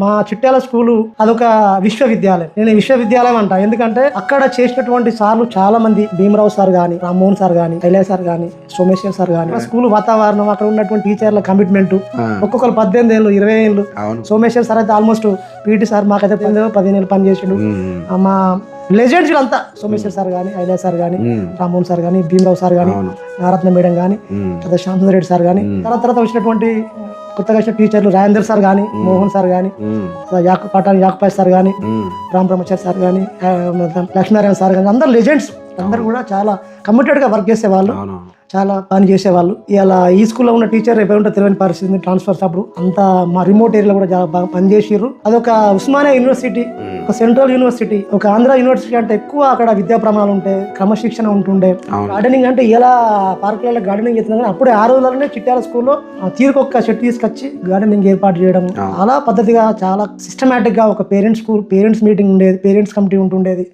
మా చిట్యాల స్కూలు అదొక విశ్వవిద్యాలయం. నేను విశ్వవిద్యాలయం అంట, ఎందుకంటే అక్కడ చేసినటువంటి సార్లు చాలా మంది, భీమరావు సార్ గాని, రామ్మోహన్ సార్ గాని, ఐలయ్య సార్ గాని, సోమేశ్వర్ సార్ గాని, స్కూల్ వాతావరణం, అక్కడ ఉన్నటువంటి టీచర్ల కమిట్మెంట్, ఒక్కొక్కరు 18 ఏళ్ళు 20 ఏళ్ళు. సోమేశ్వర్ సార్ అయితే ఆల్మోస్ట్ పీటీ సార్ మాకైతే 15 ఏళ్ళు పనిచేసాడు. మా లెజెండ్స్ అంతా సోమేశ్వర్ సార్ గాని, ఐలయ్య సార్ గాని, రామ్మోహన్ సార్ గాని, భీమరావు సార్ గాని, నారత్న మేడం గాని, శాంతన్ రెడ్డి సార్ గాని, తర్వాత వచ్చినటువంటి కొత్తగా వచ్చిన టీచర్లు రాజేందర్ సార్ గాని, మోహన్ సార్ గాని, పటాన్ యాకపాయ్ సార్ గాని, రామ్ బ్రహ్మచారి సార్ గాని, లక్ష్మీనారాయణ సార్ గాని, అందరు లెజెండ్స్. అందరు కూడా చాలా కమిటెడ్ గా వర్క్ చేసేవాళ్ళు, చాలా పని చేసేవాళ్ళు. ఇలా ఈ స్కూల్లో ఉన్న టీచర్ ఎవరుంటే తెలియని పరిస్థితి, ట్రాన్స్ఫర్స్ అప్పుడు అంతా మా రిమోట్ ఏరియాలో కూడా బాగా పనిచేసారు. అదొక ఉస్మానియా యూనివర్సిటీ, ఒక సెంట్రల్ యూనివర్సిటీ, ఒక ఆంధ్ర యూనివర్సిటీ అంటే ఎక్కువ అక్కడ విద్యా ప్రమాణాలు ఉంటాయి, క్రమశిక్షణ ఉంటుండే. గార్డెనింగ్ అంటే ఎలా పార్కులలో గార్డెనింగ్ చేస్తున్నా కానీ అప్పుడే ఆ రోజుల్లోనే చిట్యాల స్కూల్లో తీరుకొక్క చెట్టు తీసుకొచ్చి గార్డెనింగ్ ఏర్పాటు చేయడం, చాలా పద్ధతిగా, చాలా సిస్టమేటిక్ గా ఒక పేరెంట్స్ మీటింగ్ ఉండేది, పేరెంట్స్ కమిటీ ఉంటుండేది.